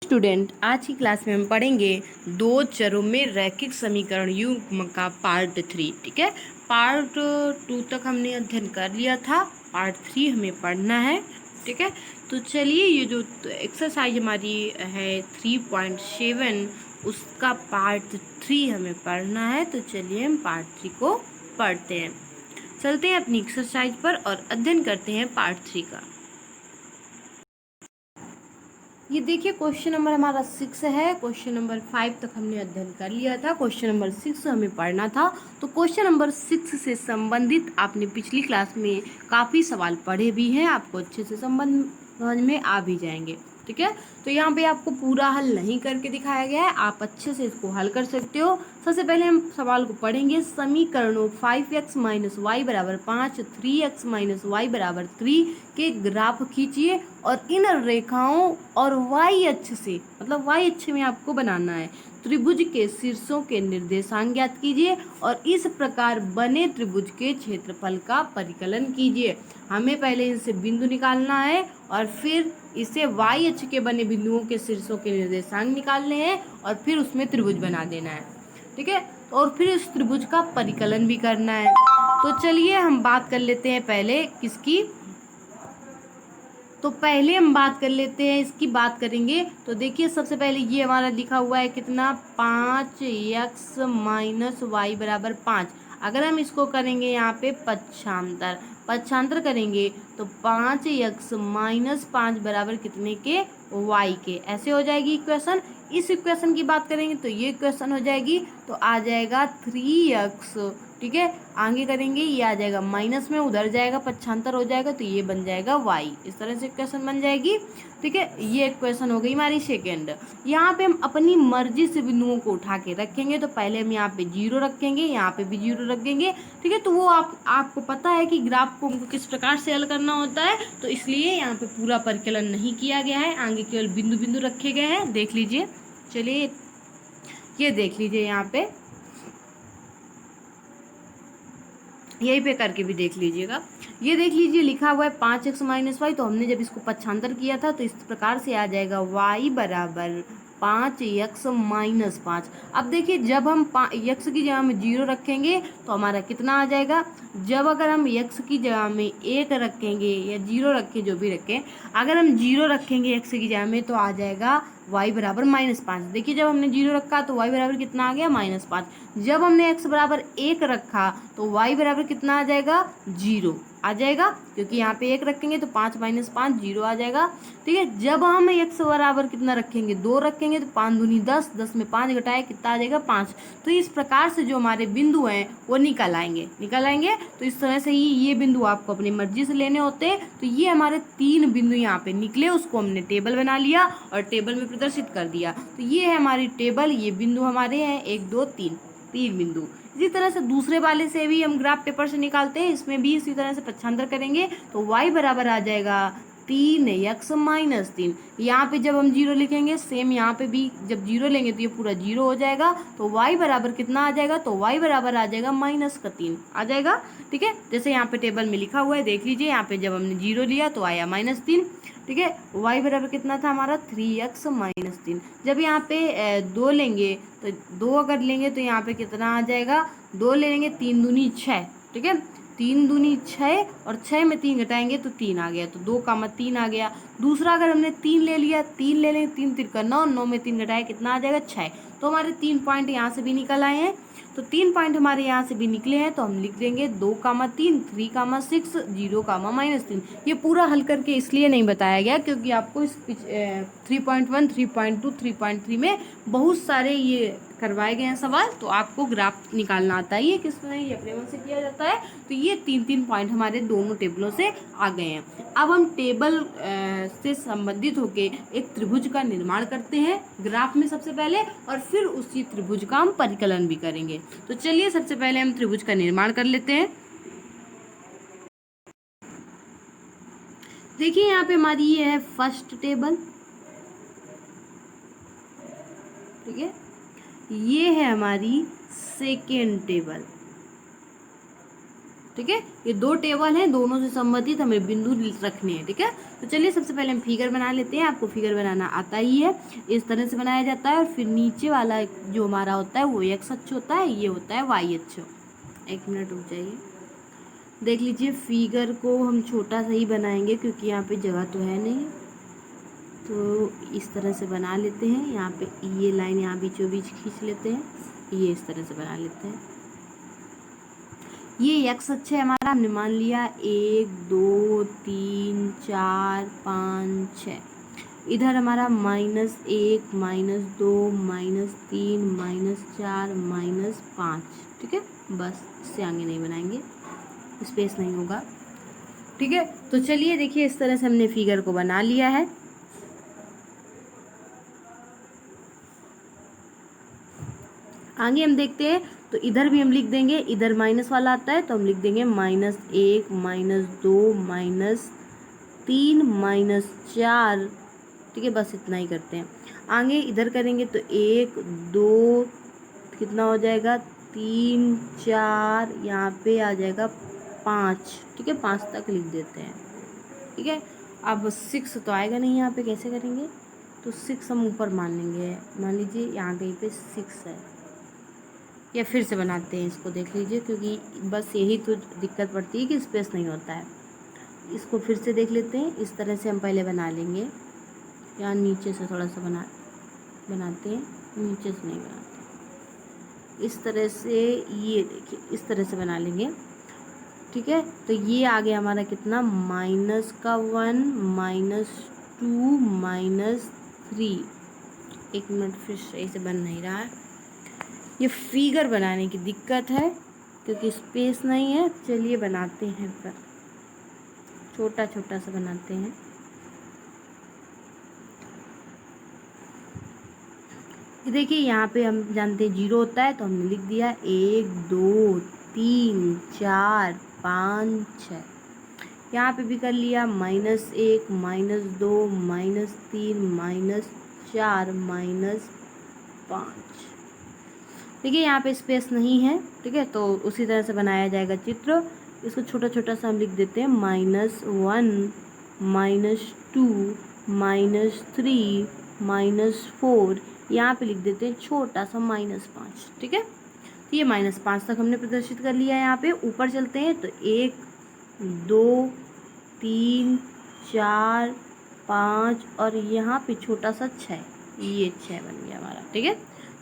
Student, आज की class में हम पढ़ेंगे दो चरों में रैखिक समीकरण युग्म का पार्ट 3। ठीक है, पार्ट 2 तक हमने अध्ययन कर लिया था, पार्ट 3 हमें पढ़ना है। ठीक है, तो चलिए ये जो एक्सरसाइज हमारी है 3.7 उसका पार्ट 3 हमें पढ़ना है। तो चलिए हम पार्ट 3 को पढ़ते हैं। चलते हैं अपनी एक्सरसाइज पर और अध्ययन करते हैं पार्ट 3 का। ये देखिए क्वेश्चन नंबर हमारा 6 है। क्वेश्चन नंबर 5 तक हमने अध्ययन कर लिया था, क्वेश्चन नंबर 6 हमें पढ़ना था। तो क्वेश्चन नंबर 6 से संबंधित आपने पिछली क्लास में काफ़ी सवाल पढ़े भी हैं, आपको अच्छे से समझ में आ भी जाएंगे। ठीक है, तो यहाँ पे आपको पूरा हल नहीं करके दिखाया गया है, आप अच्छे से इसको हल कर सकते हो। सबसे पहले हम सवाल को पढ़ेंगे। समीकरणों 5x - y = 5, 3x - y = 3 के ग्राफ खींचिए और इन रेखाओं और y अक्ष से, मतलब y अक्ष में आपको बनाना है, त्रिभुज के शीर्षों के निर्देशांक ज्ञात कीजिए और इस प्रकार बने त्रिभुज के क्षेत्रफल का परिकलन कीजिए। हमें पहले इनसे बिंदु निकालना है और फिर इसे y अक्ष के बने बिंदुओं के शीर्षों के निर्देशांक निकालने हैं और फिर उसमें त्रिभुज बना देना है। ठीक है, और फिर इस त्रिभुज का परिकलन भी करना है। तो चलिए हम बात कर लेते हैं पहले किसकी। तो पहले हम बात कर लेते हैं, इसकी बात करेंगे। तो देखिए सबसे पहले ये हमारा लिखा हुआ है कितना, 5x - y = 5। अगर हम इसको करेंगे यहाँ पे पक्षांतर करेंगे तो 5x - 5 बराबर कितने के, y के। ऐसे हो जाएगी इक्वेशन। इस इक्वेशन की बात करेंगे तो ये इक्वेशन हो जाएगी, तो आ जाएगा 3x। ठीक है, आगे करेंगे ये आ जाएगा माइनस में, उधर जाएगा पक्षांतर हो जाएगा तो ये बन जाएगा y। इस तरह से इक्वेशन बन जाएगी। ठीक है, ये इक्वेशन हो गई हमारी सेकेंड। यहाँ पे हम अपनी मर्जी से बिंदुओं को उठा के रखेंगे। तो पहले हम यहाँ पे 0 रखेंगे, यहाँ पे भी 0 रखेंगे। ठीक है, तो वो आपको पता है कि ग्राफ को किस प्रकार से हल करना होता है, तो इसलिए यहाँ पे पूरा परिकलन नहीं किया गया है, आगे केवल बिंदु बिंदु रखे गए हैं। देख लीजिए, चलिए ये देख लीजिए, यहाँ पे यहीं पे करके भी देख लीजिएगा। ये देख लीजिए लिखा हुआ है 5x - y। तो हमने जब इसको पक्षांतर किया था तो इस प्रकार से आ जाएगा y = 5x - 5। अब देखिए जब हम x की जगह में 0 रखेंगे तो हमारा कितना आ जाएगा। जब अगर हम x की जगह में 1 रखेंगे या 0 रखें, जो भी रखें, अगर हम 0 रखेंगे x की जगह में तो आ जाएगा y = -5। देखिए जब हमने 0 रखा तो y बराबर कितना आ गया, -5। जब हमने x = 1 रखा तो y बराबर कितना आ जाएगा, 0 आ जाएगा, क्योंकि यहाँ पे 1 रखेंगे तो 5 - 5 0 आ जाएगा। ठीक है, जब हम x बराबर कितना रखेंगे, 2 रखेंगे तो 5 दूनी 10, 10 में 5 घटाए कितना आ जाएगा, 5। तो इस प्रकार से जो हमारे बिंदु हैं वो निकल आएंगे। तो इस तरह से ही ये बिंदु आपको अपनी मर्जी से लेने होते हैं। तो ये हमारे 3 बिंदु यहाँ पे निकले, उसको हमने टेबल बना लिया और टेबल में प्रदर्शित कर दिया। तो ये है हमारी टेबल, ये बिंदु हमारे हैं 1 2 3 बिंदु। इसी तरह से दूसरे वाले से भी हम ग्राफ पेपर से निकालते हैं, इसमें भी इसी तरह से पक्षांतर करेंगे तो y बराबर आ जाएगा 3x - 3। यहाँ पे जब हम 0 लिखेंगे, सेम यहाँ पे भी जब 0 लेंगे तो ये पूरा 0 हो जाएगा। तो y बराबर कितना आ जाएगा, तो y बराबर आ जाएगा -3 आ जाएगा। ठीक है, जैसे यहाँ पे टेबल में लिखा हुआ है, देख लीजिए यहाँ पे जब हमने 0 लिया तो आया -3। ठीक है, y बराबर कितना था हमारा, 3x - 3। जब यहाँ पे 2 लेंगे तो 2 अगर लेंगे तो यहाँ पे कितना आ जाएगा, 2 ले लेंगे, 3 दूनी 6। ठीक है, 3 दूनी 6 और 6 में 3 घटाएंगे तो 3 आ गया, तो 2 का 3 आ गया। दूसरा अगर हमने 3 ले लिया, 3 ले लेंगे, 3 तिरका 9, 9 में 3 घटाए कितना आ जाएगा, 6। तो हमारे 3 पॉइंट यहाँ से भी निकल आए हैं। तो 3 पॉइंट हमारे यहाँ से भी निकले हैं, तो हम लिख देंगे 2, 3, 3, 6, 0, -3। ये पूरा हल करके इसलिए नहीं बताया गया क्योंकि आपको इस 3.1, 3.2, 3.3 में बहुत सारे ये करवाए गए हैं सवाल, तो आपको ग्राफ निकालना आता है। ये किस तरह ये अपने मन से किया जाता है। तो ये 3 पॉइंट हमारे दोनों टेबलों से आ गए हैं। अब हम टेबल से संबंधित होके एक त्रिभुज का निर्माण करते हैं ग्राफ में सबसे पहले, और फिर उसी त्रिभुज का हम परिकलन भी करेंगे। तो चलिए सबसे पहले हम त्रिभुज का निर्माण कर लेते हैं। देखिए यहाँ पे हमारी ये है फर्स्ट टेबल। ठीक है, ये है हमारी सेकेंड टेबल। ठीक है, ये दो टेबल हैं, दोनों से संबंधित हमें बिंदु रखने हैं। ठीक है, तो चलिए सबसे पहले हम फिगर बना लेते हैं। आपको फिगर बनाना आता ही है, इस तरह से बनाया जाता है। और फिर नीचे वाला जो हमारा होता है वो एक्स अक्ष होता है, ये होता है वाई अक्ष। एक मिनट रुक जाइए, देख लीजिए फिगर को हम छोटा सा ही बनाएंगे क्योंकि यहाँ पे जगह तो है नहीं। तो इस तरह से बना लेते हैं, यहाँ पे ये लाइन यहाँ बीचों बीच खींच लेते हैं, ये इस तरह से बना लेते हैं। ये एक्स अक्ष है हमारा, हमने मान लिया 1 2 3 4 5 6। इधर हमारा -1 -2 -3 -4 -5। ठीक है, बस इससे आगे नहीं बनाएंगे, स्पेस नहीं होगा। ठीक है, तो चलिए देखिए इस तरह से हमने फिगर को बना लिया है। आगे हम देखते हैं, तो इधर भी हम लिख देंगे, इधर माइनस वाला आता है तो हम लिख देंगे -1 -2 -3 -4। ठीक है, बस इतना ही करते हैं। आगे इधर करेंगे तो 1 2 कितना हो जाएगा 3 4, यहाँ पे आ जाएगा 5। ठीक है, 5 तक लिख देते हैं। ठीक है, अब 6 तो आएगा नहीं, यहाँ पे कैसे करेंगे, तो 6 हम ऊपर मान लेंगे। मान लीजिए यहाँ कहीं पे 6 है, या फिर से बनाते हैं इसको, देख लीजिए, क्योंकि बस यही तो दिक्कत पड़ती है कि स्पेस नहीं होता है। इसको फिर से देख लेते हैं, इस तरह से हम पहले बना लेंगे। यहाँ नीचे से थोड़ा सा बनाते हैं, नीचे से नहीं बनाते, इस तरह से, ये देखिए इस तरह से बना लेंगे। ठीक है, तो ये आ गया हमारा कितना, -1 -2 -3। एक मिनट, फिर सही से बन नहीं रहा है, ये फिगर बनाने की दिक्कत है क्योंकि स्पेस नहीं है। चलिए बनाते हैं, पर छोटा छोटा सा बनाते हैं। देखिए यहाँ पे हम जानते हैं 0 होता है, तो हमने लिख दिया 1 2 3 4 5 6। यहाँ पे भी कर लिया -1 -2 -3 -4 -5। देखिए यहाँ पे स्पेस नहीं है। ठीक है, तो उसी तरह से बनाया जाएगा चित्र। इसको छोटा छोटा सा हम लिख देते हैं, -1 -2 -3 -4। यहाँ पे लिख देते हैं छोटा सा -5। ठीक है, तो ये -5 तक हमने प्रदर्शित कर लिया है। यहाँ पे ऊपर चलते हैं तो 1 2 3 4 5 और यहाँ पे छोटा सा 6, ये 6 बन गया हमारा। ठीक है,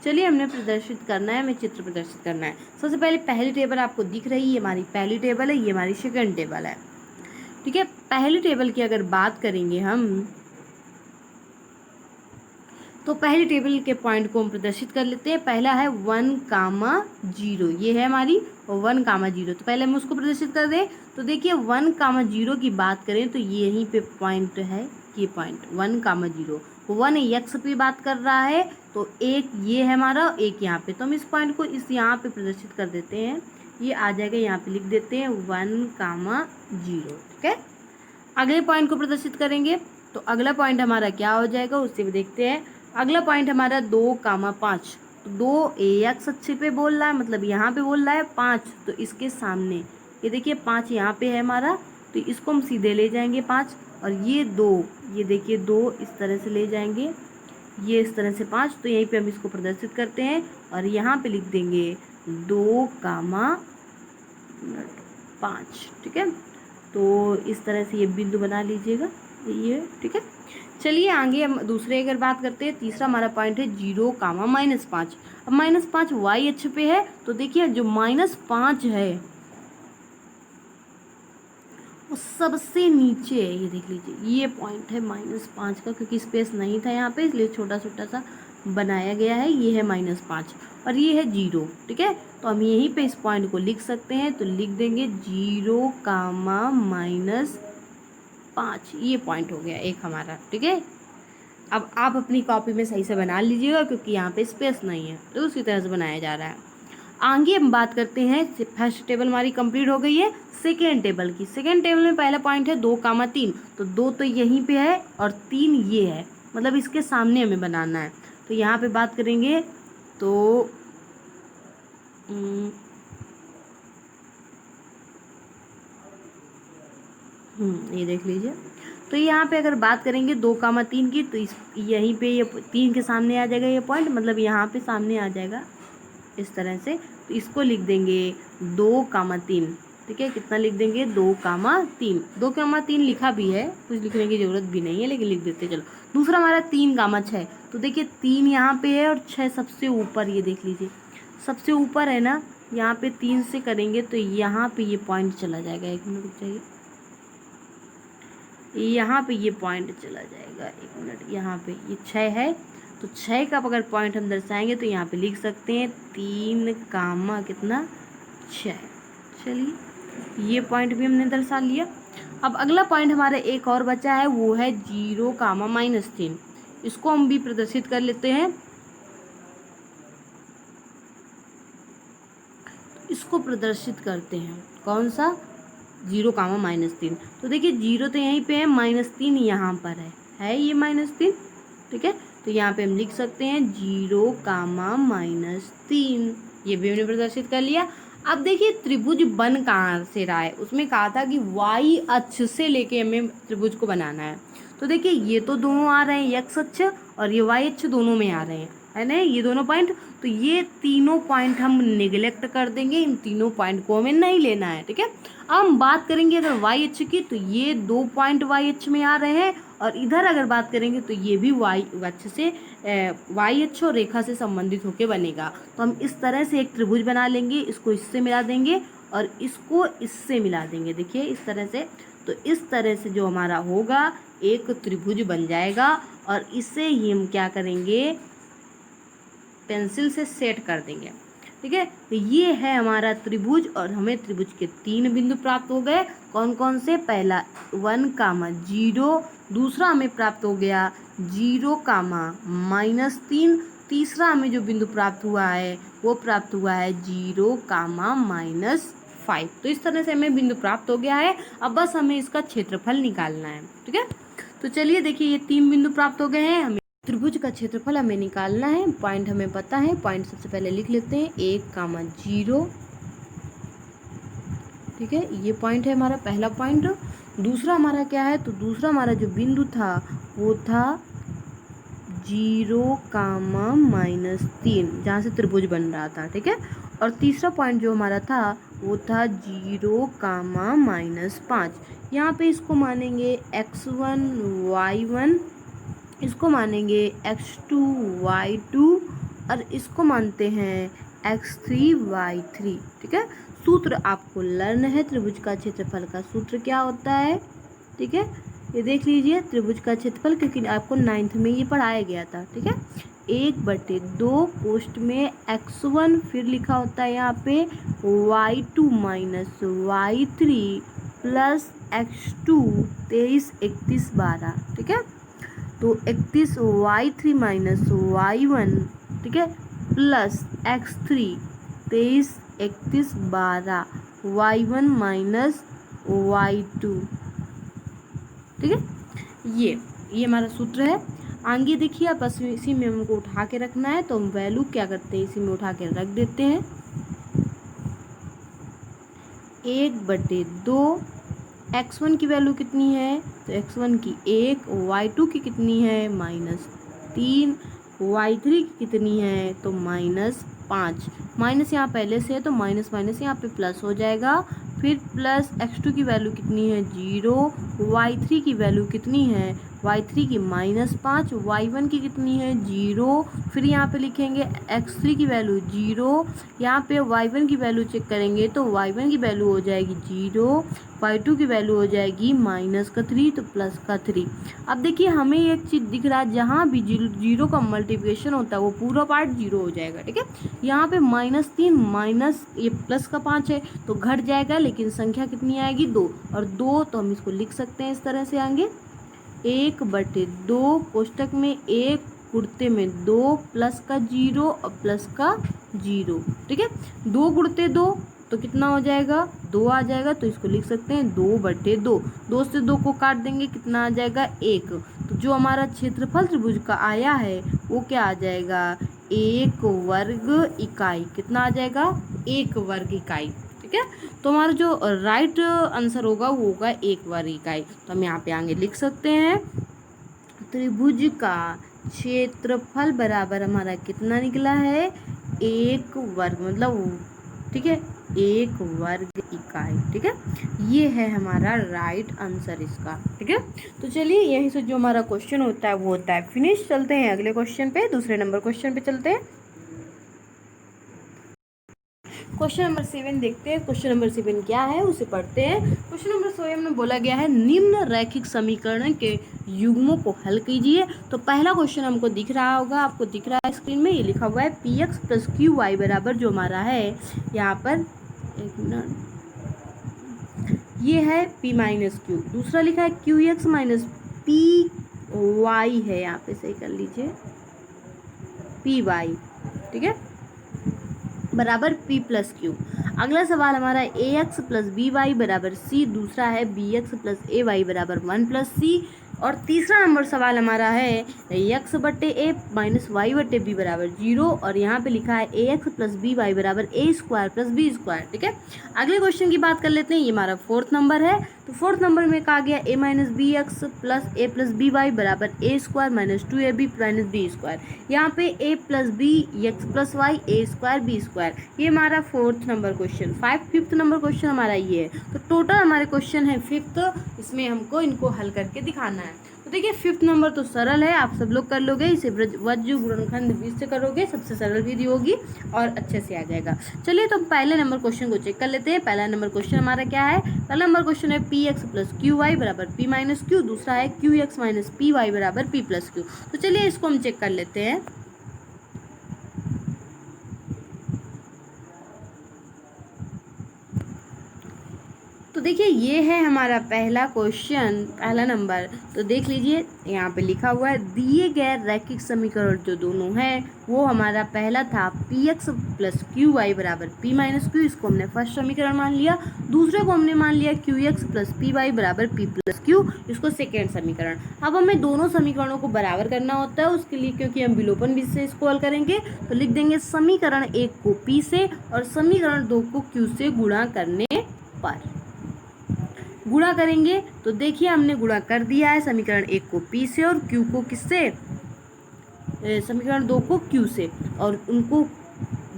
चलिए हमने प्रदर्शित करना है, हमें चित्र प्रदर्शित करना है। सबसे पहले पहली टेबल आपको दिख रही है, हमारी पहली टेबल है, ये हमारी सेकंड टेबल है। ठीक है, पहली टेबल की अगर बात करेंगे हम, तो पहली टेबल के पॉइंट को हम प्रदर्शित कर लेते हैं। पहला है 1, 0, ये है हमारी 1, 0। तो पहले हम उसको प्रदर्शित कर दें, तो देखिए 1, 0 की बात करें तो ये यहीं पे पॉइंट है, ये पॉइंट 1, 0। 1 एक्स पे बात कर रहा है, तो एक ये है हमारा, एक यहाँ पे, तो हम इस पॉइंट को इस यहाँ पे प्रदर्शित कर देते हैं। ये आ जाएगा, यहाँ पे लिख देते हैं 1, 0। ठीक है, अगले पॉइंट को प्रदर्शित करेंगे, तो अगला पॉइंट हमारा क्या हो जाएगा उससे भी देखते हैं। अगला पॉइंट हमारा 2, 5। तो 2 एक्स अक्ष पे बोल रहा है, मतलब यहाँ पे बोल रहा है 5, तो इसके सामने ये देखिए 5 यहाँ पे है हमारा, तो इसको हम सीधे ले जाएंगे 5। और ये 2, ये देखिए 2 इस तरह से ले जाएंगे, ये इस तरह से 5, तो यहीं पे हम इसको प्रदर्शित करते हैं और यहाँ पे लिख देंगे 2, 5। ठीक है, तो इस तरह से ये बिंदु बना लीजिएगा ये। ठीक है, चलिए आगे हम दूसरे अगर बात करते हैं, तीसरा हमारा पॉइंट है 0, -5। अब -5 वाई अक्ष पे है, तो देखिए जो -5 है वो सबसे नीचे है, ये देख लीजिए, ये पॉइंट है -5 का, क्योंकि स्पेस नहीं था यहाँ पे इसलिए छोटा छोटा सा बनाया गया है। ये है -5 और ये है 0। ठीक है, तो हम यहीं पे इस पॉइंट को लिख सकते हैं, तो लिख देंगे 0, -5, ये पॉइंट हो गया एक हमारा। ठीक है, अब आप अपनी कॉपी में सही से बना लीजिएगा क्योंकि यहाँ पे स्पेस नहीं है, तो उसी तरह से बनाया जा रहा है। आगे हम बात करते हैं, फर्स्ट टेबल हमारी कंप्लीट हो गई है। सेकेंड टेबल की, सेकेंड टेबल में पहला पॉइंट है 2, 3, तो 2 तो यहीं पे है और 3 ये है, मतलब इसके सामने हमें बनाना है। तो यहाँ पे बात करेंगे तो ये देख लीजिए। तो यहाँ पे अगर बात करेंगे 2,3 की, तो इस यहीं पे ये 3 के सामने आ जाएगा ये पॉइंट, मतलब यहाँ पे सामने आ जाएगा इस तरह से। तो इसको लिख देंगे 2,3। ठीक है, कितना लिख देंगे 2,3। 2,3 लिखा भी है, कुछ लिखने की जरूरत भी नहीं है, लेकिन लिख देते चलो। दूसरा हमारा 3,6। तो देखिए 3 यहाँ पे है और 6 सबसे ऊपर, ये देख लीजिए सबसे ऊपर है ना। यहाँ पे 3 से करेंगे तो यहाँ पे ये पॉइंट चला जाएगा। 1 मिनट रुक जाइए, यहाँ पे ये पॉइंट चला जाएगा। 1 मिनट, यहाँ पे ये 6 है, तो 6 का अगर पॉइंट हम दर्शाएंगे तो यहाँ पे लिख सकते हैं 3 कामा कितना 6। चलिए ये पॉइंट भी हमने दर्शा लिया। अब अगला पॉइंट हमारा एक और बचा है, वो है 0,-3। इसको हम भी प्रदर्शित कर लेते हैं। इसको प्रदर्शित करते हैं, कौन सा 0,-3। तो देखिए 0 तो यहीं पे है, -3 यहाँ पर है ये -3। ठीक है, तो यहाँ पे हम लिख सकते हैं 0,-3। ये भी हमने प्रदर्शित कर लिया। अब देखिए त्रिभुज बन कहाँ से रहा है, उसमें कहा था कि y अक्ष से लेके हमें त्रिभुज को बनाना है। तो देखिए ये तो दोनों आ रहे हैं, x अक्ष और ये y अक्ष दोनों में आ रहे हैं, है ना, ये दोनों पॉइंट। तो ये तीनों पॉइंट हम निगलेक्ट कर देंगे, इन तीनों पॉइंट को हमें नहीं लेना है। ठीक है, अब हम बात करेंगे अगर y अक्ष की, तो ये 2 पॉइंट y अक्ष में आ रहे हैं, और इधर अगर बात करेंगे तो ये भी y अक्ष से y अक्ष और रेखा से संबंधित होकर बनेगा। तो हम इस तरह से एक त्रिभुज बना लेंगे, इसको इससे मिला देंगे और इसको इससे मिला देंगे। देखिए इस तरह से, तो इस तरह से जो हमारा होगा एक त्रिभुज बन जाएगा, और इसे ही हम क्या करेंगे, पेंसिल से सेट कर देंगे। ठीक है, तो ये है हमारा त्रिभुज, और हमें त्रिभुज के 3 बिंदु प्राप्त हो गए। कौन कौन से, पहला 1,0, दूसरा हमें प्राप्त हो गया 0,-3, तीसरा हमें जो बिंदु प्राप्त हुआ है वो प्राप्त हुआ है 0,-5। तो इस तरह से हमें बिंदु प्राप्त हो गया है। अब बस हमें इसका क्षेत्रफल निकालना है। ठीक है, तो चलिए देखिए ये 3 बिंदु प्राप्त हो गए हैं, हमें त्रिभुज का क्षेत्रफल हमें निकालना है। पॉइंट हमें पता है, पॉइंट सबसे पहले लिख लेते हैं 1,0। ठीक है, ये पॉइंट है हमारा पहला पॉइंट। दूसरा हमारा क्या है, तो दूसरा हमारा जो बिंदु था वो था 0,-3, जहाँ से त्रिभुज बन रहा था। ठीक है, और तीसरा पॉइंट जो हमारा था वो था 0,-5। यहाँ पे इसको मानेंगे x1 y1, इसको मानेंगे x2 y2, और इसको मानते हैं x3 y3। ठीक है, सूत्र आपको लर्न है, त्रिभुज का क्षेत्रफल का सूत्र क्या होता है। ठीक है, ये देख लीजिए त्रिभुज का क्षेत्रफल, क्योंकि आपको 9th में ये पढ़ाया गया था। ठीक है, 1/2 पोस्ट में x1, फिर लिखा होता है यहाँ पे y2 - y3 प्लस x2 23, 31, 12। ठीक है, तो 31 y3 - y1, ठीक है, प्लस x3 23, 31, 12 y1 - y2। ठीक है, ये हमारा सूत्र है। आगे देखिए आप, बस इसी में हमको उठा के रखना है, तो हम वैल्यू क्या करते हैं, इसी में उठा के रख देते हैं। 1/2 x1 की वैल्यू कितनी है, तो x1 की 1, y2 की कितनी है -3, y3 की कितनी है तो -5। माइनस यहाँ पहले से है तो माइनस माइनस यहाँ पे प्लस हो जाएगा। फिर प्लस x2 की वैल्यू कितनी है 0, y3 की वैल्यू कितनी है y3 की -5, y1 की कितनी है 0। फिर यहाँ पे लिखेंगे x3 की वैल्यू 0, यहाँ पे y1 की वैल्यू चेक करेंगे तो y1 की वैल्यू हो जाएगी 0, y2 की वैल्यू हो जाएगी -3 तो +3। अब देखिए हमें एक चीज़ दिख रहा है, जहाँ भी जीरो का मल्टीप्लिकेशन होता है वो पूरा पार्ट 0 हो जाएगा। ठीक है, यहाँ पे -3 माइनस ये प्लस का 5 है तो घट जाएगा, लेकिन संख्या कितनी आएगी 2, और 2 तो हम इसको लिख सकते हैं इस तरह से आगे 1/2 कोष्टक में 1 गुणते में 2 प्लस का 0 और प्लस का 0। ठीक है, 2 गुणते 2 तो कितना हो जाएगा 2 आ जाएगा, तो इसको लिख सकते हैं 2/2। 2 से 2 को काट देंगे, कितना आ जाएगा 1। तो जो हमारा क्षेत्रफल त्रिभुज का आया है वो क्या आ जाएगा 1 वर्ग इकाई। कितना आ जाएगा 1 वर्ग इकाई। ठीक है। तो हमारा जो राइट आंसर होगा वो होगा 1 वर्ग इकाई। तो हम यहाँ पे आगे लिख सकते हैं त्रिभुज का क्षेत्रफल बराबर हमारा कितना निकला है 1 वर्ग, मतलब ठीक है 1 वर्ग इकाई। ठीक है, ये है हमारा राइट आंसर इसका। ठीक है, तो चलिए यहीं से जो हमारा क्वेश्चन होता है वो होता है फिनिश। चलते हैं अगले क्वेश्चन पे, दूसरे नंबर क्वेश्चन पे चलते हैं। क्वेश्चन नंबर 7 देखते हैं। क्वेश्चन नंबर 7 क्या है उसे पढ़ते हैं। क्वेश्चन नंबर 7 में बोला गया है निम्न रैखिक समीकरण के युग्मों को हल कीजिए। तो पहला क्वेश्चन हमको दिख रहा होगा, आपको दिख रहा है स्क्रीन में, ये लिखा हुआ है P X plus Q Y बराबर जो हमारा है यहाँ पर, एक मिनट, ये है p माइनस क्यू। दूसरा लिखा है Q X minus P Y है, यहाँ पे सही कर लीजिए पी वाई। ठीक है, बराबर p प्लस क्यू। अगला सवाल हमारा ए एक्स प्लस बी वाई बराबर सी। दूसरा है बी एक्स प्लस ए वाई बराबर 1 प्लस सी। और तीसरा नंबर सवाल हमारा है एक्स बट्टे ए माइनस वाई बट्टे बी बराबर 0। और यहाँ पे लिखा है ए एक्स प्लस बी वाई बराबर A square plus B square. ठीक है, अगले क्वेश्चन की बात कर लेते हैं। ये हमारा 4th नंबर है। तो 4th नंबर में कहा गया A minus B X plus B Y बराबर A square minus 2ab minus B square. यहाँ पे A plus B X plus Y A square B square, ये हमारा 4th number question. 5th number question हमारा ये है। तो टोटल हमारे क्वेश्चन है 5th, इसमें हमको इनको हल करके दिखाना है। तो देखिए 5th नंबर तो सरल है, आप सब लोग कर लोगे इसे। वज्र गुणनखंड 20 से करोगे, सबसे सरल विधि होगी और अच्छे से आ जाएगा। चलिए तो पहले नंबर क्वेश्चन को चेक कर लेते हैं। पहला नंबर क्वेश्चन हमारा क्या है? पहला नंबर क्वेश्चन है P X plus Q Y बराबर पी माइनस क्यू। दूसरा है Q X minus P Y बराबर पी प्लस क्यू। तो चलिए इसको हम चेक कर लेते हैं। तो देखिए ये है हमारा पहला क्वेश्चन, पहला नंबर। तो देख लीजिए यहाँ पे लिखा हुआ है दिए गए रैखिक समीकरण जो दोनों हैं वो हमारा पहला था P X plus Q Y बराबर पी माइनस क्यू, इसको हमने फर्स्ट समीकरण मान लिया। दूसरे को हमने मान लिया Q X plus P Y बराबर पी प्लस क्यू, इसको सेकेंड समीकरण। अब हमें दोनों समीकरणों को बराबर करना होता है उसके लिए, क्योंकि हम विलोपन विधि से इसको हल करेंगे। तो लिख देंगे समीकरण 1 को पी से और समीकरण 2 को क्यू से गुणा करने पर। गुणा करेंगे तो देखिए हमने गुणा कर दिया है समीकरण 1 को p से और q को किससे, समीकरण 2 को q से, और उनको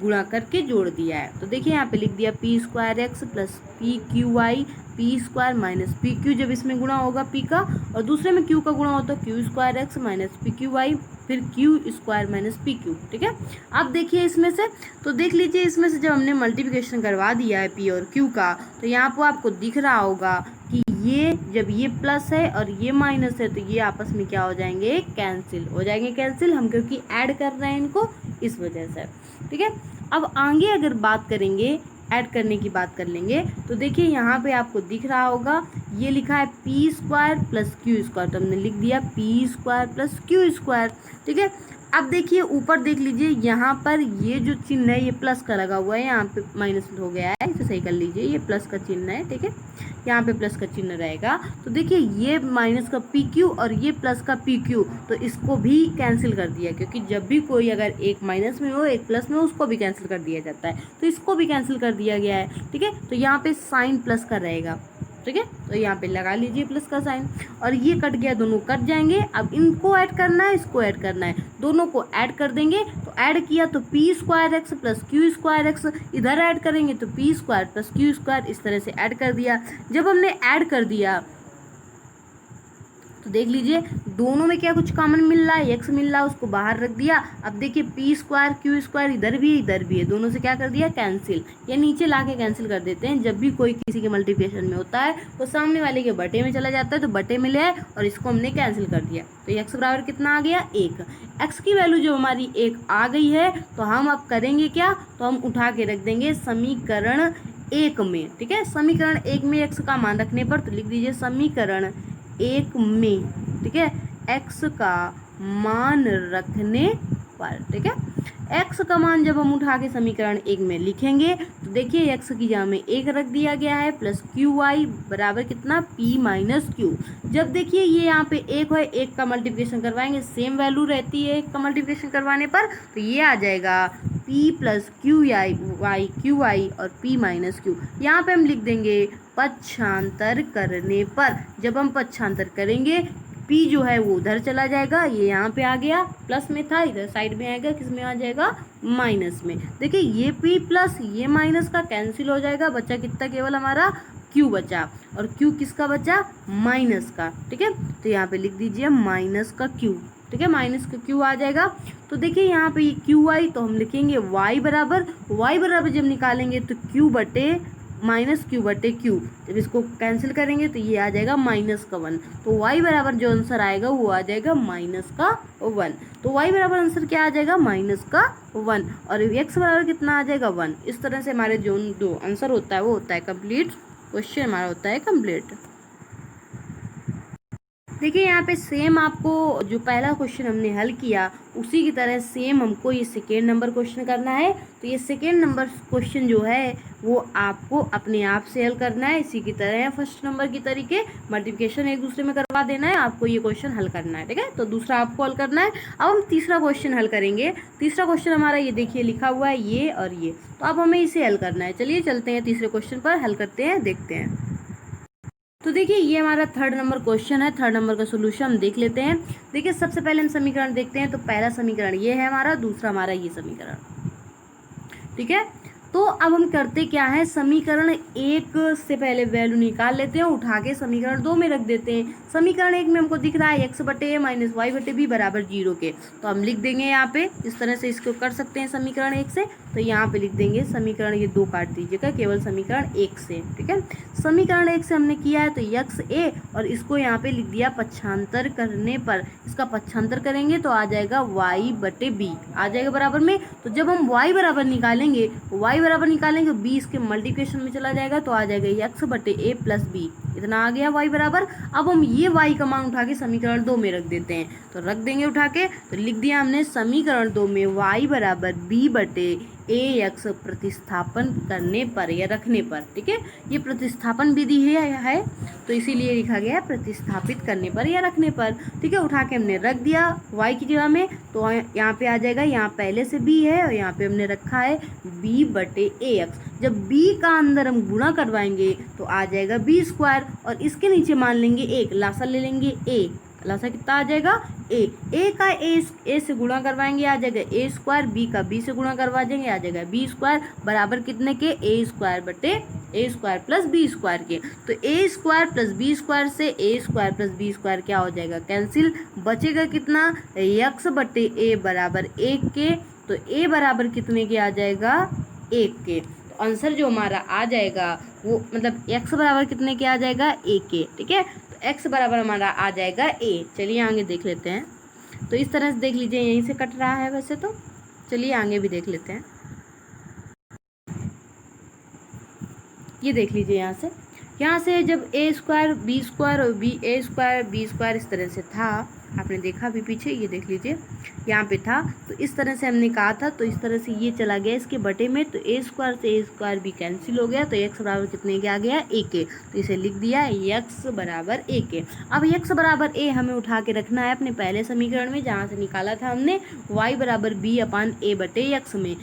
गुणा करके जोड़ दिया है। तो देखिए यहाँ पे लिख दिया P square X plus P Q Y P square minus P Q, जब इसमें गुणा होगा p का और दूसरे में q का गुणा होता है Q square X minus P Q Y फिर Q square minus P Q. ठीक है, अब देखिए इसमें से, तो देख लीजिए इसमें से जब हमने मल्टीप्लिकेशन करवा दिया है p और q का, तो यहाँ पर आपको दिख रहा होगा कि ये जब ये प्लस है और ये माइनस है तो ये आपस में क्या हो जाएंगे, कैंसिल हो जाएंगे। कैंसिल हम क्योंकि ऐड कर रहे हैं इनको, इस वजह से। ठीक है, अब आगे अगर बात करेंगे, ऐड करने की बात कर लेंगे, तो देखिए यहाँ पे आपको दिख रहा होगा ये लिखा है P square plus Q square, तो हमने लिख दिया P square plus Q square. ठीक है, अब देखिए ऊपर देख लीजिए यहाँ पर ये जो चिन्ह है ये प्लस का लगा हुआ है, यहाँ पे माइनस हो गया है, इसे सही कर लीजिए, ये प्लस का चिन्ह है। ठीक है, यहाँ पे प्लस का चिन्ह रहेगा। तो देखिए ये माइनस का पी क्यू और ये प्लस का पी क्यू, तो इसको भी कैंसिल कर दिया, क्योंकि जब भी कोई अगर एक माइनस में हो एक प्लस में हो उसको भी कैंसिल कर दिया जाता है, तो इसको भी कैंसिल कर दिया गया है। ठीक है, तो यहाँ पे साइन प्लस का रहेगा। ठीक है, तो यहाँ पे लगा लीजिए प्लस का साइन, और ये कट गया, दोनों कट जाएंगे। अब इनको ऐड करना है, इसको ऐड करना है, दोनों को ऐड कर देंगे। तो ऐड किया तो P square X plus Q square x, इधर ऐड करेंगे तो P square plus Q square, इस तरह से ऐड कर दिया। जब हमने ऐड कर दिया तो देख लीजिए दोनों में क्या कुछ कॉमन मिल रहा है, एक्स मिल रहा है, उसको बाहर रख दिया। अब देखिए पी स्क्वायर क्यू स्क्वायर इधर भी है, दोनों से क्या कर दिया, कैंसिल। ये नीचे ला के कैंसिल कर देते हैं। जब भी कोई किसी के मल्टीप्लिकेशन में होता है वो सामने वाले के बटे में चला जाता है, तो बटे में ले आए और इसको हमने कैंसिल कर दिया। तो एक्स बराबर कितना आ गया, 1। एक्स की वैल्यू जो हमारी 1 आ गई है, तो हम अब करेंगे क्या, तो हम उठा के रख देंगे समीकरण 1 में। ठीक है, समीकरण 1 में एक्स का मान रखने पर, तो लिख दीजिए समीकरण 1 में, ठीक है, x का मान रखने पर। ठीक है, x का मान जब हम उठा के समीकरण 1 में लिखेंगे तो देखिए x की जगह में 1 रख दिया गया है प्लस क्यू वाई बराबर कितना, p माइनस क्यू। जब देखिए ये यहाँ पे 1 है, 1 का मल्टीप्लिकेशन करवाएंगे, सेम वैल्यू रहती है 1 का मल्टीप्लिकेशन करवाने पर, तो ये आ जाएगा P plus Q Y Q I और P माइनस क्यू। यहाँ पे हम लिख देंगे पक्षांतर करने पर। जब हम पक्षांतर करेंगे P जो है वो उधर चला जाएगा, ये यहाँ पे आ गया, प्लस में था, इधर साइड में आएगा, किस में आ जाएगा, माइनस में। देखिए ये P प्लस ये माइनस का कैंसिल हो जाएगा, बचा कितना, केवल हमारा Q बचा, और Q किसका बचा, माइनस का। ठीक है, तो यहाँ पे लिख दीजिए माइनस का Q। ठीक है, माइनस का Q आ जाएगा। तो देखिए यहाँ पे ये क्यू आई, तो हम लिखेंगे y बराबर जब निकालेंगे तो Q बटे माइनस क्यू बटे क्यू, जब इसको कैंसिल करेंगे तो ये आ जाएगा माइनस का 1। तो y बराबर जो आंसर आएगा वो आ जाएगा माइनस का 1। तो y बराबर आंसर क्या आ जाएगा, माइनस का 1, और x बराबर कितना आ जाएगा, 1। इस तरह से हमारे जो आंसर होता है वो होता है कंप्लीट, क्वेश्चन हमारा होता है कंप्लीट। देखिए यहाँ पे सेम आपको जो पहला क्वेश्चन हमने हल किया उसी की तरह सेम हमको ये सेकेंड नंबर क्वेश्चन करना है। तो ये सेकेंड नंबर क्वेश्चन जो है वो आपको अपने आप से हल करना है, इसी की तरह है फर्स्ट नंबर की तरीके, मल्टीप्लिकेशन एक दूसरे में करवा देना है, आपको ये क्वेश्चन हल करना है। ठीक है, तो दूसरा आपको हल करना है। अब हम तीसरा क्वेश्चन हल करेंगे। तीसरा क्वेश्चन हमारा ये देखिए लिखा हुआ है ये और ये, तो अब हमें इसे हल करना है। चलिए चलते हैं तीसरे क्वेश्चन पर, हल करते हैं, देखते हैं। तो देखिए ये हमारा थर्ड नंबर क्वेश्चन है। थर्ड नंबर का सोल्यूशन हम देख लेते हैं। देखिए सबसे पहले हम समीकरण देखते हैं। तो पहला समीकरण ये है हमारा, दूसरा हमारा ये समीकरण। ठीक है, तो अब हम करते क्या है, समीकरण एक से पहले वैल्यू निकाल लेते हैं, उठा के समीकरण 2 में रख देते हैं। समीकरण 1 में हमको दिख रहा है x बटे a माइनस वाई बटे बी बराबर 0 के, तो हम लिख देंगे यहाँ पे इस तरह से, इसको कर सकते हैं समीकरण 1 से। तो यहाँ पे लिख देंगे समीकरण, ये 2 काट दीजिएगा, केवल समीकरण 1 से। ठीक है, समीकरण 1 से हमने किया है तो x a, और इसको यहाँ पे लिख दिया पक्षांतर करने पर, इसका पक्षांतर करेंगे तो आ जाएगा y बटे b आ जाएगा बराबर में। तो जब हम y बराबर निकालेंगे b इसके मल्टीप्लिकेशन में चला जाएगा, तो आ जाएगा x बटे a प्लस b, इतना आ गया y बराबर। अब हम ये y का मान उठा के समीकरण 2 में रख देते हैं, तो रख देंगे उठा के, तो लिख दिया हमने समीकरण 2 में y बराबर b बटे ax प्रतिस्थापन करने पर या रखने पर। ठीक है, ये प्रतिस्थापन विधि है तो इसीलिए लिखा गया प्रतिस्थापित करने पर या रखने पर। ठीक है, उठा के हमने रख दिया y की जगह में, तो यहाँ पे आ जाएगा, यहाँ पहले से b है और यहाँ पे हमने रखा है b बटे ax। जब b का अंदर हम गुणा करवाएंगे तो आ जाएगा b स्क्वायर, और इसके नीचे मान लेंगे 1, लासा ले लेंगे a, लासा कितना आ जाएगा a का a से गुणा करवाएंगे आ जाएगा a स्क्वायर, b का b से गुणा करवा देंगे आ जाएगा b स्क्वायर, बराबर कितने के, a स्क्वायर बटे a square plus b square के। तो a square plus b square से a square plus b square क्या हो जाएगा, कैंसिल, बचेगा कितना, x बटे a बराबर 1 के। तो a बराबर कितने के आ जाएगा, 1 के। तो आंसर जो हमारा आ जाएगा वो मतलब x बराबर कितने के आ जाएगा, 1 के। ठीक है, x बराबर हमारा आ जाएगा a। चलिए आगे देख लेते हैं। तो इस तरह से देख लीजिए, यहीं से कट रहा है वैसे तो, चलिए आगे भी देख लेते हैं। ये देख लीजिए यहाँ से जब a स्क्वायर बी स्क्वायर और a स्क्वायर बी स्क्वायर इस तरह से था, आपने देखा अभी पीछे, ये देख लीजिए यहाँ पे था, तो इस तरह से हमने कहा था, तो इस तरह से ये चला गया इसके बटे में, तो a स्क्वायर से a स्क्वायर भी कैंसिल हो गया, तो x बराबर कितने के आ गया, a के। तो इसे लिख दिया x बराबर a के। अब x बराबर a हमें उठा के रखना है अपने पहले समीकरण में, जहाँ से निकाला था हमने y बराबर b अपान a बटे x में।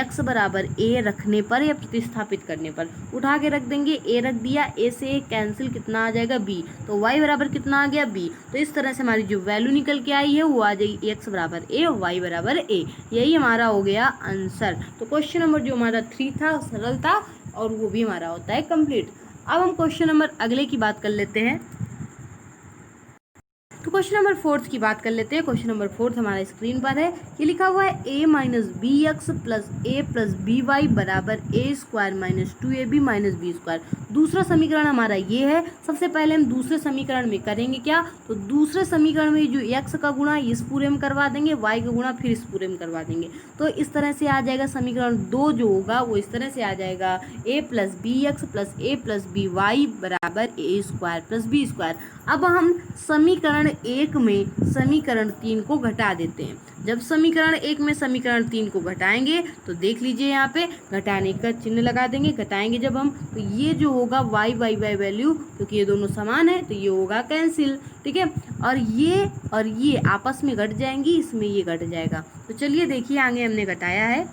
x बराबर a रखने पर या प्रतिस्थापित करने पर उठा के रख देंगे, a रख दिया, a से कैंसिल कितना आ जाएगा b, तो y बराबर कितना आ गया b। तो इस तरह से हमारी जो वैल्यू निकल के आई है वो आ जाएगी x बराबर a और y बराबर a। यही हमारा हो गया आंसर। तो क्वेश्चन नंबर जो हमारा 3 था सरल था और वो भी हमारा होता है कंप्लीट। अब हम क्वेश्चन नंबर अगले की बात कर लेते हैं। तो क्वेश्चन नंबर 4 की बात कर लेते हैं। क्वेश्चन नंबर 4 हमारा स्क्रीन पर है, ये लिखा हुआ है a minus B X plus a plus B Y बराबर a square minus 2ab minus B square. दूसरा समीकरण हमारा ये है। सबसे पहले हम दूसरे समीकरण में करेंगे क्या, तो दूसरे समीकरण में जो x का गुणा इस पूरे में करवा देंगे, y का गुणा फिर इस पूरे में करवा देंगे, तो इस तरह से आ जाएगा समीकरण 2 जो होगा वो इस तरह से आ जाएगा a plus B X plus a plus B Y बराबर a square plus B square. अब हम समीकरण 1 में समीकरण 3 को घटा देते हैं। जब समीकरण 1 में समीकरण 3 को घटाएंगे तो देख लीजिए यहाँ पे घटाने का चिन्ह लगा देंगे, घटाएंगे जब हम, तो ये जो होगा y y वैल्यू, क्योंकि ये दोनों समान है तो ये होगा कैंसिल। ठीक है, और ये आपस में घट जाएंगी, इसमें ये घट जाएगा। तो चलिए देखिए आगे हमने घटाया है,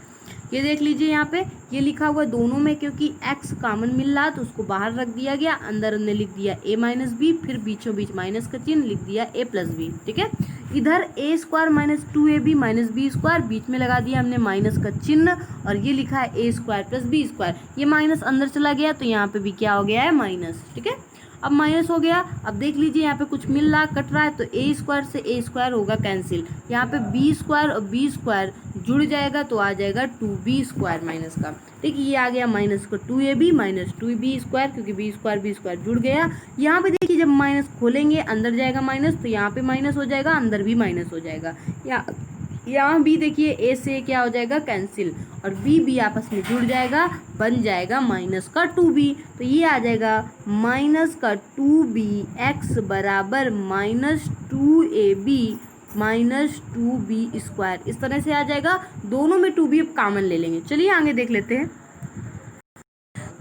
ये देख लीजिए यहाँ पे ये लिखा हुआ है दोनों में, क्योंकि x कॉमन मिल रहा तो उसको बाहर रख दिया गया, अंदर हमने लिख दिया a माइनस बी, फिर बीचों बीच माइनस का चिन्ह लिख दिया a प्लस बी। ठीक है, इधर a square minus 2ab minus B square, बीच में लगा दिया हमने माइनस का चिन्ह, और ये लिखा है a square plus B square. ये माइनस अंदर चला गया तो यहाँ पे भी क्या हो गया है, माइनस। ठीक है, अब माइनस हो गया। अब देख लीजिए यहाँ पे कुछ मिल रहा कट रहा है, तो a स्क्वायर से a स्क्वायर होगा कैंसिल, यहाँ पे b स्क्वायर और b स्क्वायर जुड़ जाएगा तो आ जाएगा 2b स्क्वायर माइनस का। ठीक है, ये आ गया माइनस का 2ab माइनस 2b स्क्वायर, क्योंकि b स्क्वायर जुड़ गया। यहाँ पे देखिए जब माइनस खोलेंगे अंदर जाएगा माइनस, तो यहाँ पे माइनस हो जाएगा, अंदर भी माइनस हो जाएगा। यहाँ भी देखिए a से क्या हो जाएगा, कैंसिल, और b आपस में जुड़ जाएगा, बन जाएगा माइनस का 2b। तो ये आ जाएगा माइनस का 2b x बराबर minus 2ab minus 2b square. इस तरह से आ जाएगा, दोनों में 2b अब कॉमन ले लेंगे। चलिए आगे देख लेते हैं।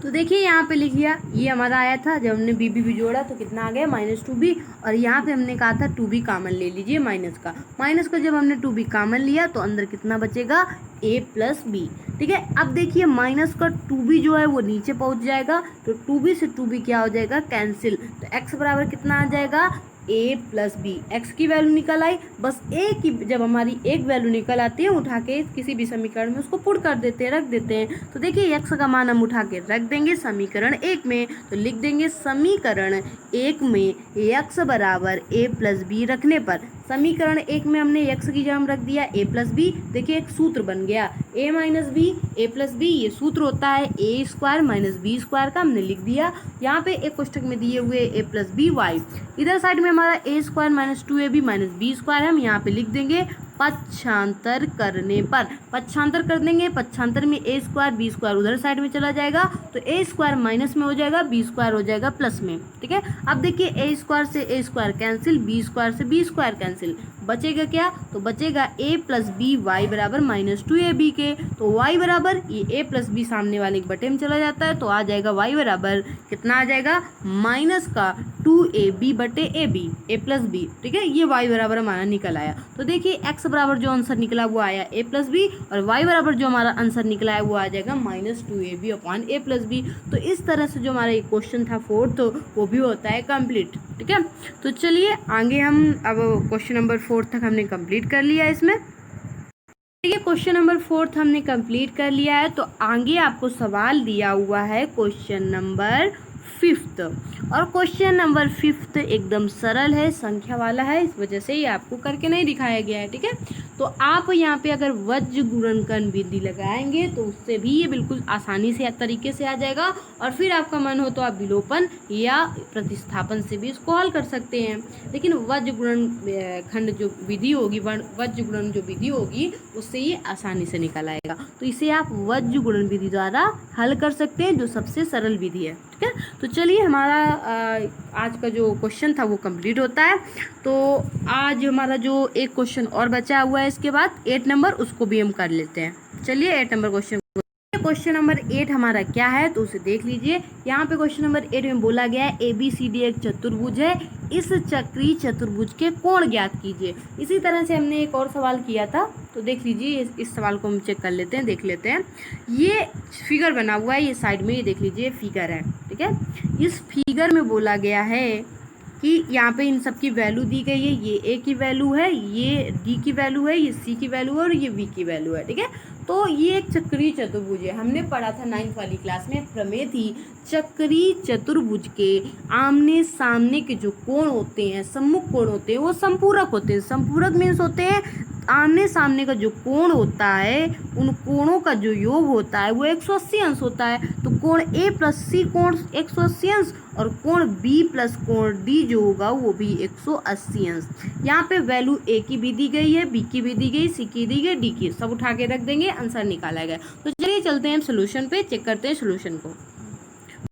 तो देखिए यहाँ पे लिख लिया, ये हमारा आया था जब हमने बी जोड़ा तो कितना आ गया, माइनस 2b, और यहाँ पे हमने कहा था 2b कॉमन ले लीजिए माइनस का जब हमने 2b कॉमन लिया तो अंदर कितना बचेगा, a प्लस बी। ठीक है, अब देखिए माइनस का 2b जो है वो नीचे पहुँच जाएगा, तो 2b से 2b क्या हो जाएगा, कैंसिल, तो x बराबर कितना आ जाएगा, a प्लस बी। एक्स की वैल्यू निकल आई, बस a की जब हमारी एक वैल्यू निकल आती है उठा के किसी भी समीकरण में उसको पुट कर देते हैं, रख देते हैं। तो देखिए x का मान हम उठा के रख देंगे समीकरण 1 में, तो लिख देंगे समीकरण 1 में x बराबर a प्लस बी रखने पर, समीकरण 1 में हमने x की जगह रख दिया a प्लस बी। देखिए एक सूत्र बन गया a minus B A plus B, ये सूत्र होता है a square minus B square का, हमने लिख दिया। यहाँ पे एक कोष्ठक में दिए हुए a प्लस बी वाई, इधर साइड में हमारा a square minus 2ab minus B square है, हम यहाँ पे लिख देंगे पक्षांतर करने पर, पक्षांतर कर देंगे, पक्षांतर में a स्क्वायर बी स्क्वायर उधर साइड में चला जाएगा, तो a स्क्वायर माइनस में हो जाएगा, बी स्क्वायर हो जाएगा प्लस में। ठीक है, अब देखिए a स्क्वायर से a square cancel, B square से बी स्क्वायर कैंसिल, बचेगा क्या, तो बचेगा a प्लस बी वाई बराबर माइनस 2ab के, तो y बराबर ये a प्लस बी सामने वाले के बटे में चला जाता है, तो आ जाएगा y बराबर कितना आ जाएगा, माइनस का 2ab बटे ab, a प्लस बी। ठीक है, ये y बराबर हमारा निकल आया। तो देखिए x बराबर जो आंसर निकला वो आया a प्लस बी, और y बराबर जो हमारा आंसर निकला है वो आ जाएगा minus 2ab upon a plus B. तो इस तरह से जो हमारा एक क्वेश्चन था फोर्थ, वो भी होता है कंप्लीट। ठीक है, तो चलिए आगे हम अब क्वेश्चन नंबर 4 तक हमने कंप्लीट कर लिया इसमें। देखिए क्वेश्चन नंबर 4 हमने कंप्लीट कर लिया है, तो आगे आपको सवाल दिया हुआ है क्वेश्चन नंबर 5, और क्वेश्चन नंबर 5 एकदम सरल है, संख्या वाला है, इस वजह से ये आपको करके नहीं दिखाया गया है। ठीक है, तो आप यहाँ पे अगर वज्र गुणनखंड विधि लगाएंगे तो उससे भी ये बिल्कुल आसानी से तरीके से आ जाएगा, और फिर आपका मन हो तो आप विलोपन या प्रतिस्थापन से भी इसको हल कर सकते हैं। लेकिन वज्र गुणनखंड जो विधि होगी, वज्र गुणन जो विधि होगी, उससे ये आसानी से निकल आएगा, तो इसे आप वज्र गुणन विधि द्वारा हल कर सकते हैं, जो सबसे सरल विधि है। ठीक है, तो चलिए हमारा आज का जो क्वेश्चन था वो कंप्लीट होता है। तो आज हमारा जो एक क्वेश्चन और बचा हुआ है इसके बाद 8 नंबर, उसको भी हम कर लेते हैं। चलिए 8 नंबर क्वेश्चन नंबर 8 हमारा क्या है तो उसे देख लीजिए। यहाँ पे क्वेश्चन नंबर 8 में बोला गया है ABCD एक चतुर्भुज है, इस चक्रीय चतुर्भुज के कोण ज्ञात कीजिए। इसी तरह से हमने एक और सवाल किया था, तो देख लीजिए इस सवाल को हम चेक कर लेते हैं, देख लेते हैं। ये फिगर बना हुआ है, ये साइड में ये देख लीजिए फिगर है। ठीक है, इस फिगर में बोला गया है कि यहाँ पे इन सब की वैल्यू दी गई है, ये A की वैल्यू है, ये D की वैल्यू है, ये C की वैल्यू है और ये V की वैल्यू है। ठीक है, तो ये एक चक्रीय चतुर्भुज है, हमने पढ़ा था 9th वाली क्लास में, प्रमेय थी चक्रीय चतुर्भुज के आमने सामने के जो कोण होते हैं, सम्मुख कोण होते हैं, वो संपूरक होते हैं। संपूरक मीन्स होते हैं आमने सामने का जो कोण होता है, उन कोणों का जो योग होता है वो 180 अंश होता है। तो कोण A प्लस C कोण 180 अंश, और कोण B प्लस कोण D जो होगा वो भी 180 अंश। यहाँ पे वैल्यू A की भी दी गई है, B की भी दी गई, C की दी गई, D की, सब उठा के रख देंगे, आंसर निकाला गया। तो चलिए चलते हैं सोल्यूशन पे, चेक करते हैं सोल्यूशन को।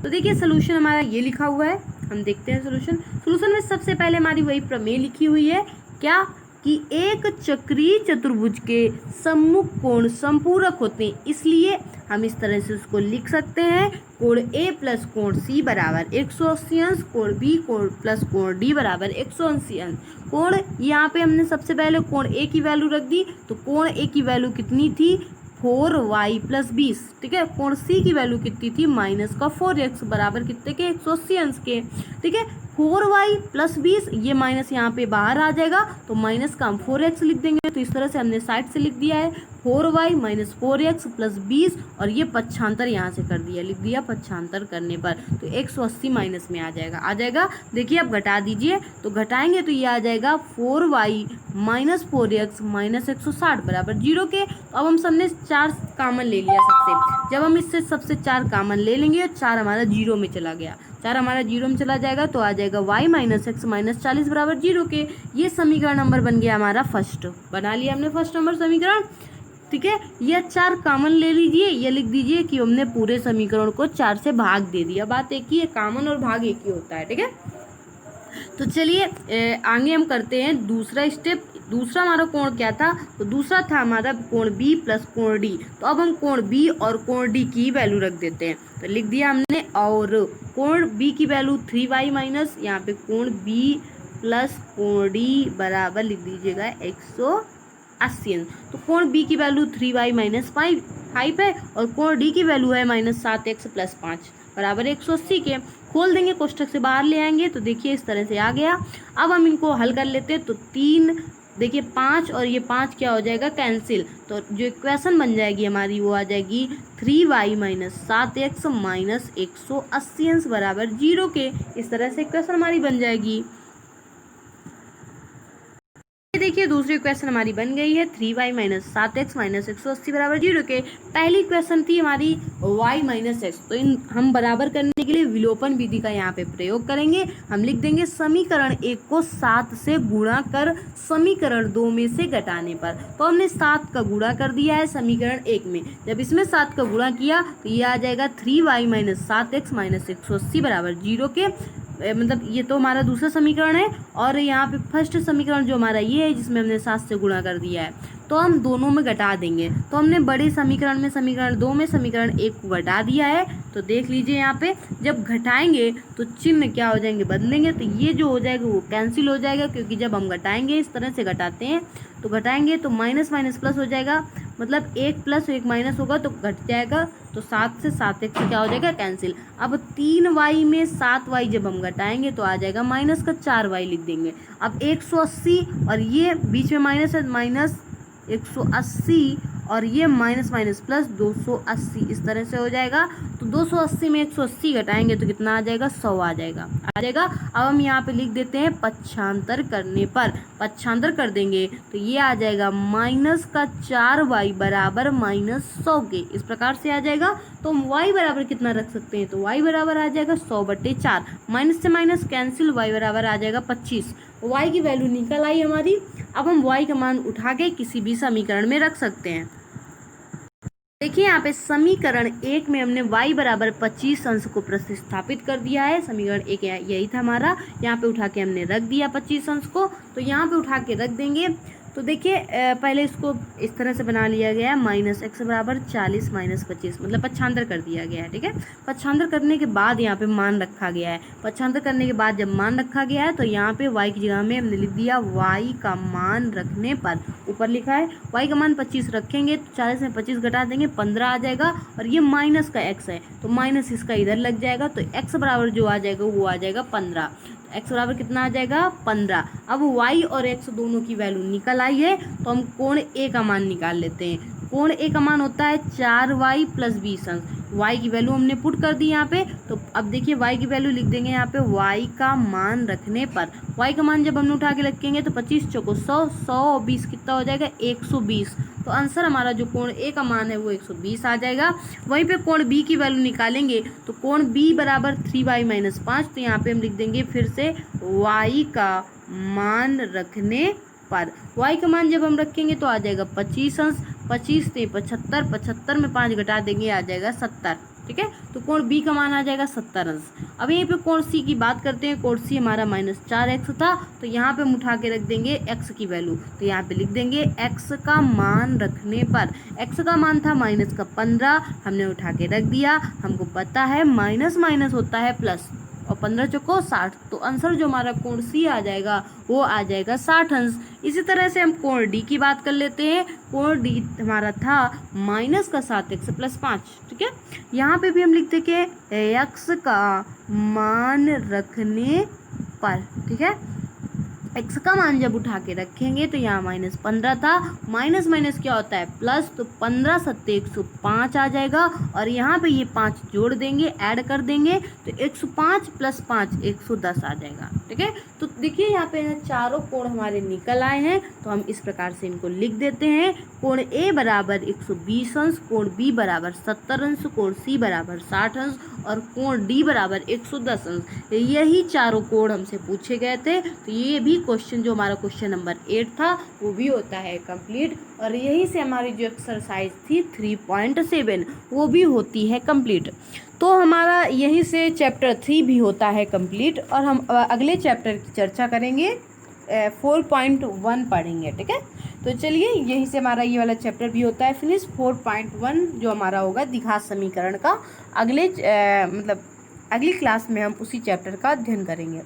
तो देखिए सोल्यूशन हमारा ये लिखा हुआ है, हम देखते हैं सोल्यूशन में सबसे पहले हमारी वही प्रमेय लिखी हुई है, क्या कि एक चक्रीय चतुर्भुज के सम्मुख कोण संपूरक होते हैं, इसलिए हम इस तरह से उसको लिख सकते हैं, कोण A प्लस कोण C बराबर 180 अंश, कोण B कोण प्लस कोण D बराबर 180 अंश। कोण यहाँ पे हमने सबसे पहले कोण A की वैल्यू रख दी, तो कोण A की वैल्यू कितनी थी, 4y प्लस 20, ठीक है। कोण सी की वैल्यू कितनी थी, माइनस का 4x बराबर कितने के, 180 अंश के, ठीक है। 4y प्लस 20, ये माइनस यहाँ पे बाहर आ जाएगा तो माइनस का हम 4x लिख देंगे। तो इस तरह से हमने साइड से लिख दिया है 4y माइनस 4x प्लस 20, और ये पक्षांतर यहाँ से कर दिया, लिख दिया पक्षांतर करने पर, तो 180 माइनस में आ जाएगा, आ जाएगा। देखिए अब घटा दीजिए, तो घटाएंगे तो ये आ जाएगा 4y माइनस 4x माइनस 160 बराबर 0 के। तो अब हम सबने 4 कामन ले लिया सबसे, जब हम इससे सबसे 4 कामन ले लेंगे और 4 हमारा 0 में चला गया, 4 हमारा 0 में चला जाएगा तो आ जाएगा y माइनस एक्स माइनस 40 बराबर 0 के। ये समीकरण नंबर बन गया हमारा फर्स्ट, बना लिया हमने फर्स्ट नंबर समीकरण, ठीक है। ये 4 कामन ले लीजिए, ये लिख दीजिए कि हमने पूरे समीकरण को 4 से भाग दे दिया, बात एक ही है, कामन और भाग एक ही होता है, ठीक है। तो चलिए आगे हम करते हैं दूसरा स्टेप। दूसरा हमारा कोण क्या था, तो दूसरा था हमारा कोण बी प्लस कोण डी। तो अब हम कोण बी और कोण डी की वैल्यू रख देते हैं, तो लिख दिया हमने, और कोण बी की वैल्यू 3y माइनस, यहाँ पे कोण बी प्लस कोण डी बराबर लिख दीजिएगा 180 अंश। तो कोण बी की वैल्यू 3y माइनस 5 है, और कोण डी की वैल्यू है माइनस 7x प्लस 5 बराबर 180 के। खोल देंगे, कोष्टक से बाहर ले आएंगे, तो देखिए इस तरह से आ गया। अब हम इनको हल कर लेते हैं, तो 3 देखिए 5 और ये 5 क्या हो जाएगा, कैंसिल। तो जो इक्वेशन बन जाएगी हमारी वो आ जाएगी 3y माइनस 7x माइनस 180 अंश बराबर 0 के। इस तरह से इक्वेशन हमारी बन जाएगी। देखिए दूसरी इक्वेशन हमारी बन गई है 3y माइनस 7x माइनस 180 बराबर 0 के। पहली इक्वेशन थी हमारी y माइनस एक्स, तो इन हम बराबर करने के लिए विलोपन विधि का यहाँ पे प्रयोग करेंगे। हम लिख देंगे समीकरण 1 को 7 से गुणा कर समीकरण 2 में से घटाने पर। तो हमने 7 का गुणा कर दिया है समीकरण 1 में, जब इसमें 7 का गुणा किया तो ये आ जाएगा 3y माइनस 7x माइनस 180 बराबर 0 के। मतलब ये तो हमारा दूसरा समीकरण है, और यहाँ पे फर्स्ट समीकरण जो हमारा ये है जिसमें हमने 7 से गुणा कर दिया है, तो हम दोनों में घटा देंगे। तो हमने बड़े समीकरण में समीकरण 2 में समीकरण 1 को घटा दिया है। तो देख लीजिए यहाँ पे जब घटाएंगे तो चिन्ह क्या हो जाएंगे, बदलेंगे, तो ये जो हो जाएगा वो कैंसिल हो जाएगा, क्योंकि जब हम घटाएंगे इस तरह से घटाते हैं तो घटाएंगे तो माइनस माइनस प्लस हो जाएगा, मतलब 1 प्लस 1 माइनस होगा तो घट जाएगा, तो 7 से 7x से क्या हो जाएगा, कैंसिल। अब 3y में 7y जब हम घटाएंगे तो आ जाएगा माइनस का 4y लिख देंगे। अब 180 और ये बीच में माइनस है, माइनस 180 और ये माइनस माइनस प्लस 280, इस तरह से हो जाएगा। तो 280 में 180 घटाएंगे तो कितना आ जाएगा, 100 आ जाएगा, आ जाएगा। अब हम यहाँ पे लिख देते हैं पक्षांतर करने पर, पक्षांतर कर देंगे तो ये आ जाएगा माइनस का 4y बराबर माइनस 100 के, इस प्रकार से आ जाएगा। तो हम y बराबर कितना रख सकते हैं, तो y बराबर आ जाएगा 100/4, माइनस से माइनस कैंसिल, y बराबर आ जाएगा 25। y की वैल्यू निकल आई हमारी। अब हम y का मान उठा के किसी भी समीकरण में रख सकते हैं। देखिए यहाँ पे समीकरण 1 में हमने y बराबर 25 अंश को प्रतिस्थापित कर दिया है। समीकरण 1 यही था हमारा, यहाँ पे उठा के हमने रख दिया 25 अंश को, तो यहाँ पे उठा के रख देंगे। तो देखिए पहले इसको इस तरह से बना लिया गया है, माइनस एक्स बराबर 40 माइनस 25, मतलब पक्षांतर कर दिया गया है, ठीक है। पक्षांतर करने के बाद यहाँ पे मान रखा गया है। पक्षांतर करने के बाद जब मान रखा गया है तो यहाँ पे y की जगह में हमने लिख दिया y का मान रखने पर, ऊपर लिखा है y का मान 25 रखेंगे तो 40 में 25 घटा देंगे 15 आ जाएगा, और ये माइनस का x है तो माइनस इसका इधर लग जाएगा, तो x बराबर जो आ जाएगा वो आ जाएगा 15। x बराबर कितना आ जाएगा, 15। अब y और x दोनों की वैल्यू निकल आई है, तो हम कोण a का मान निकाल लेते हैं। कोण a का मान होता है 4y प्लस 20 अंश। y की वैल्यू हमने पुट कर दी यहाँ पे, तो अब देखिए y की वैल्यू लिख देंगे यहाँ पे y का मान रखने पर। y का मान जब हमने उठा के रखेंगे तो 25 चौको 100, 100 20 कितना हो जाएगा, 120। तो आंसर हमारा जो कोण a का मान है वो 120 आ जाएगा। वहीं पे कोण b की वैल्यू निकालेंगे तो कोण b बराबर 3y माइनस 5, तो यहाँ पे हम लिख देंगे फिर से y का मान रखने पर। y का मान जब हम रखेंगे तो आ जाएगा 25 अंश, 25 से 75, 75 में 5 घटा देंगे आ जाएगा 70, ठीक है। तो कोण b का मान आ जाएगा 70 अंश। अब यहीं पे कोण c की बात करते हैं। कोण c हमारा माइनस 4x था, तो यहाँ पे हम उठा के रख देंगे x की वैल्यू, तो यहाँ पे लिख देंगे x का मान रखने पर। x का मान था माइनस का 15, हमने उठा के रख दिया। हमको पता है माइनस माइनस होता है प्लस, और 15 चौको 60, तो आंसर जो हमारा कोण सी आ जाएगा वो आ जाएगा 60 अंश। इसी तरह से हम कोण डी की बात कर लेते हैं। कोण डी हमारा था -7x + 5, ठीक है। यहाँ पे भी हम लिखते कि x का मान रखने पर, ठीक है, x का मान जब उठा के रखेंगे तो यहाँ -15 था, माइनस माइनस क्या होता है प्लस, तो 15 × 105 आ जाएगा और यहाँ पे ये 5 जोड़ देंगे, ऐड कर देंगे तो 105 + 5 110 आ जाएगा, ठीक है। तो देखिए यहाँ पे चारों कोण हमारे निकल आए हैं, तो हम इस प्रकार से इनको लिख देते हैं। कोण A बराबर 120 अंश, कोण B बराबर 70 अंश, कोण C बराबर 60 अंश और कोण D बराबर 110 अंश। यही चारों कोण हमसे पूछे गए थे, तो ये भी क्वेश्चन जो हमारा क्वेश्चन नंबर 8 था वो भी होता है कंप्लीट। और यहीं से हमारी जो एक्सरसाइज थी 3.7 वो भी होती है कंप्लीट। तो हमारा यहीं से चैप्टर 3 भी होता है कंप्लीट और हम अगले चैप्टर की चर्चा करेंगे, 4.1 पढ़ेंगे, ठीक है। तो चलिए यहीं से हमारा ये वाला चैप्टर भी होता है फिनिश। 4.1 जो हमारा होगा द्विघात समीकरण का, अगले मतलब अगली क्लास में हम उसी चैप्टर का अध्ययन करेंगे।